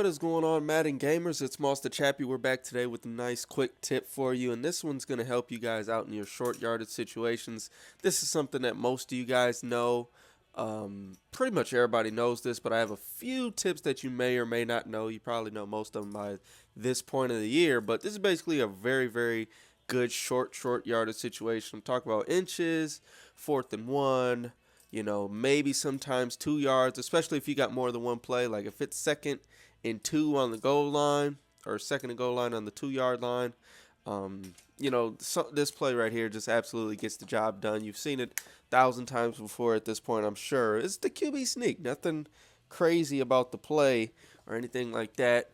is going on, Madden gamers? It's Monster Chappie. We're back today with a nice quick tip for you, and this one's going to help you guys out in your short yardage situations. This is something that most of you guys know. Pretty much everybody knows this, but I have a few tips that you may or may not know. You probably know most of them by this point of the year, but this is basically a very good short yardage situation. I'm talking about inches, 4th and 1, maybe sometimes 2 yards, especially if you got more than one play. Like if it's 2nd and 2 on the goal line or 2nd and goal line on the 2-yard line. This play right here just absolutely gets the job done. You've seen it 1,000 times before at this point, I'm sure. It's the QB sneak. Nothing crazy about the play or anything like that.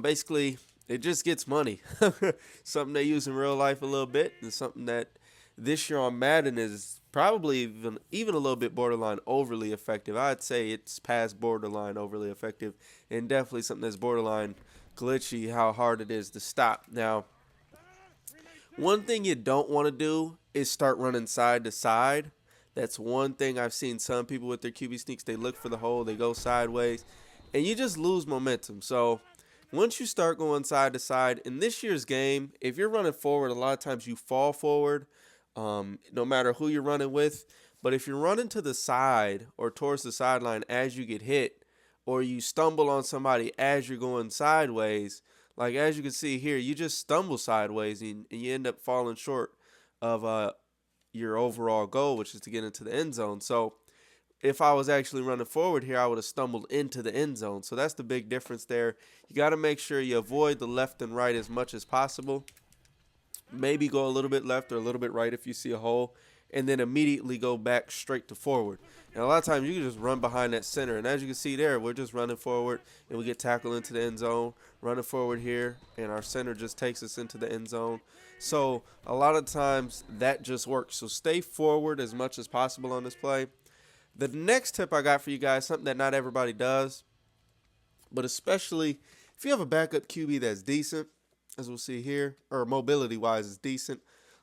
Basically, it just gets money. Something they use in real life a little bit, and something that this year on Madden is probably even a little bit borderline overly effective. I'd say it's past borderline overly effective, and definitely something that's borderline glitchy, how hard it is to stop. Now, one thing you don't want to do is start running side to side. That's one thing I've seen some people with their QB sneaks. They look for the hole, they go sideways, and you just lose momentum. So once you start going side to side, in this year's game, if you're running forward, a lot of times you fall forward, no matter who you're running with. But if you're running to the side or towards the sideline as you get hit, or you stumble on somebody as you're going sideways, like as you can see here, you just stumble sideways and you end up falling short of your overall goal, which is to get into the end zone. So if I was actually running forward here, I would have stumbled into the end zone. So that's the big difference there. You got to make sure you avoid the left and right as much as possible. Maybe go a little bit left or a little bit right if you see a hole, and then immediately go back straight to forward. And a lot of times you can just run behind that center. And as you can see there, we're just running forward and we get tackled into the end zone, running forward here, and our center just takes us into the end zone. So a lot of times that just works. So stay forward as much as possible on this play. The next tip I got for you guys, something that not everybody does, but especially if you have a backup QB that's decent, as we'll see here, or mobility-wise is decent,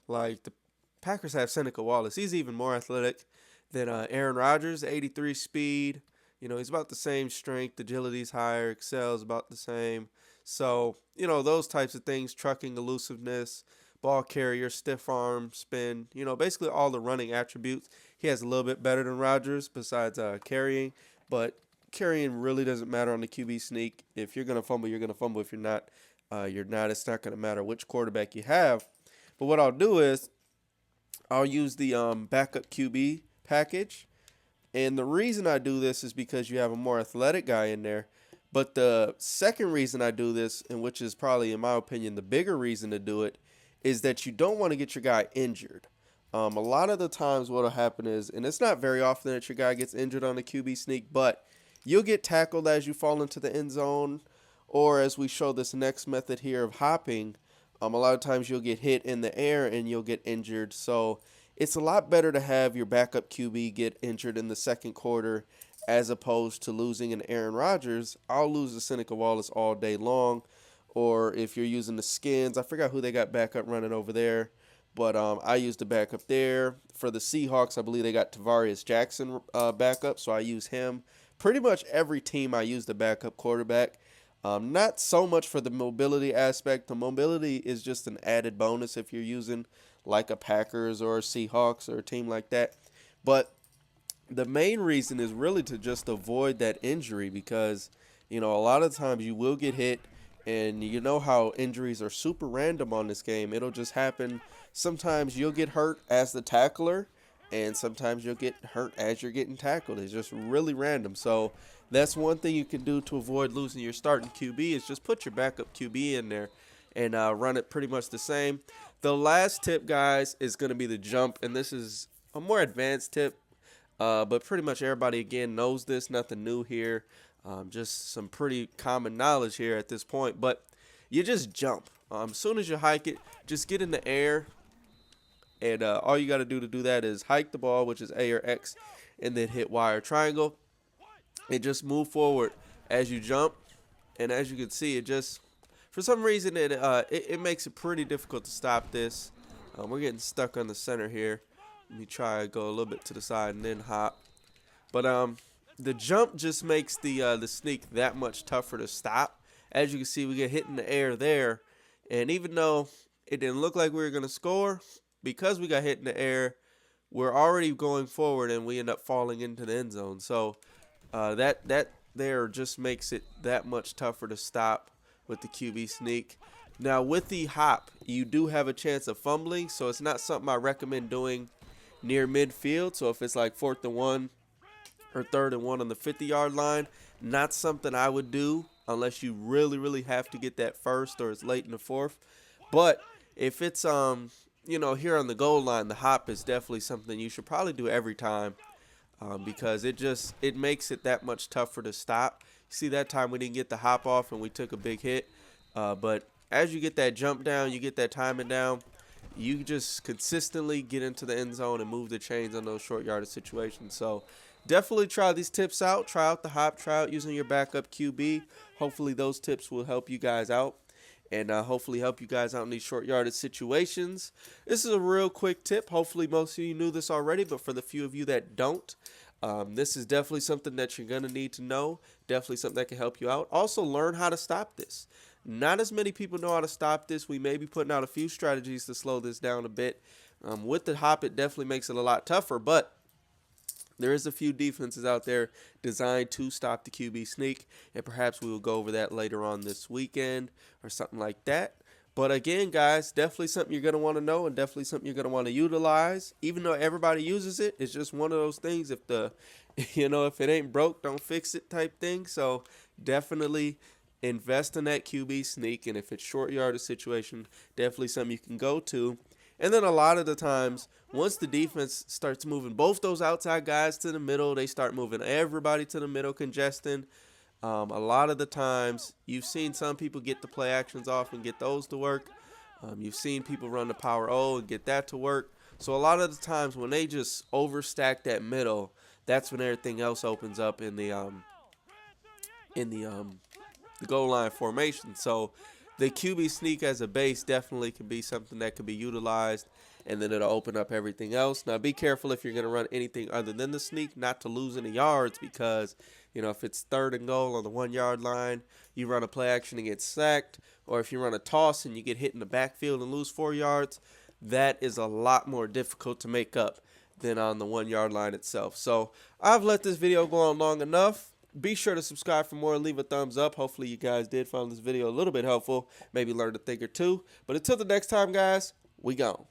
like the Packers have Seneca Wallace. He's even more athletic than Aaron Rodgers, 83 speed. He's about the same strength. Agility's higher. Excel's about the same. So, those types of things, trucking, elusiveness, ball carrier, stiff arm, spin, basically all the running attributes. He has a little bit better than Rodgers besides carrying, but carrying really doesn't matter on the QB sneak. If you're going to fumble, you're going to fumble. If you're not, you're not. It's not going to matter which quarterback you have. But what I'll do is I'll use the backup QB package. And the reason I do this is because you have a more athletic guy in there. But the second reason I do this, and which is probably, in my opinion, the bigger reason to do it, is that you don't want to get your guy injured. A lot of the times what will happen is, and it's not very often that your guy gets injured on a QB sneak, but you'll get tackled as you fall into the end zone, or as we show this next method here of hopping, a lot of times you'll get hit in the air and you'll get injured. So it's a lot better to have your backup QB get injured in the second quarter as opposed to losing an Aaron Rodgers. I'll lose the Seneca Wallace all day long. Or if you're using the Skins, I forgot who they got backup running over there, but I used the backup there. For the Seahawks, I believe they got Tavarius Jackson backup, so I use him. Pretty much every team I use the backup quarterback. Not so much for the mobility aspect. The mobility is just an added bonus if you're using like a Packers or a Seahawks or a team like that. But the main reason is really to just avoid that injury because, a lot of times you will get hit. And you know how injuries are super random on this game. It'll just happen. Sometimes you'll get hurt as the tackler, and sometimes you'll get hurt as you're getting tackled. It's just really random. So that's one thing you can do to avoid losing your starting QB is just put your backup QB in there and run it pretty much the same. The last tip, guys, is going to be the jump, and this is a more advanced tip, but pretty much everybody, again, knows this. Nothing new here. Just some pretty common knowledge here at this point, but you just jump. As soon as you hike it, just get in the air, and all you got to do that is hike the ball, which is A or X, and then hit Y or triangle, and just move forward as you jump. And as you can see, it just, for some reason, it makes it pretty difficult to stop this. We're getting stuck on the center here. Let me try to go a little bit to the side and then hop. But the jump just makes the sneak that much tougher to stop As you can see, we get hit in the air there. And even though it didn't look like we were going to score, because we got hit in the air, we're already going forward and we end up falling into the end zone. So that there just makes it that much tougher to stop with the QB sneak. Now with the hop, you do have a chance of fumbling, so it's not something I recommend doing near midfield. So if it's like 4th and 1 or 3rd and 1 on the 50-yard line, not something I would do unless you really have to get that first or it's late in the 4th. But if it's you know, here on the goal line, the hop is definitely something you should probably do every time, because it makes it that much tougher to stop. See, that time we didn't get the hop off and we took a big hit, but as you get that jump down, you get that timing down, you just consistently get into the end zone and move the chains on those short yardage situations. So definitely try these tips out. Try out the hop. Try out using your backup QB. Hopefully those tips will help you guys out, and hopefully help you guys out in these short yardage situations. This is a real quick tip. Hopefully most of you knew this already, but for the few of you that don't, this is definitely something that you're going to need to know. Definitely something that can help you out. Also, learn how to stop this. Not as many people know how to stop this. We may be putting out a few strategies to slow this down a bit. With the hop, it definitely makes it a lot tougher, but there is a few defenses out there designed to stop the QB sneak, and perhaps we will go over that later on this weekend or something like that. But again, guys, definitely something you're going to want to know and definitely something you're going to want to utilize. Even though everybody uses it, it's just one of those things. If if it ain't broke, don't fix it type thing. So definitely invest in that QB sneak, and if it's short yardage situation, definitely something you can go to. And then a lot of the times, once the defense starts moving both those outside guys to the middle, they start moving everybody to the middle, congesting. A lot of the times, you've seen some people get the play actions off and get those to work. You've seen people run the power O and get that to work. So a lot of the times when they just overstack that middle, that's when everything else opens up in the goal line formation. So the QB sneak as a base definitely can be something that can be utilized, and then it'll open up everything else. Now be careful if you're going to run anything other than the sneak not to lose any yards, because if it's 3rd and goal on the 1-yard line, you run a play action and get sacked, or if you run a toss and you get hit in the backfield and lose 4 yards, that is a lot more difficult to make up than on the 1-yard line itself. So I've let this video go on long enough. Be sure to subscribe for more and leave a thumbs up. Hopefully you guys did find this video a little bit helpful, maybe learned a thing or two. But until the next time, guys, we gone.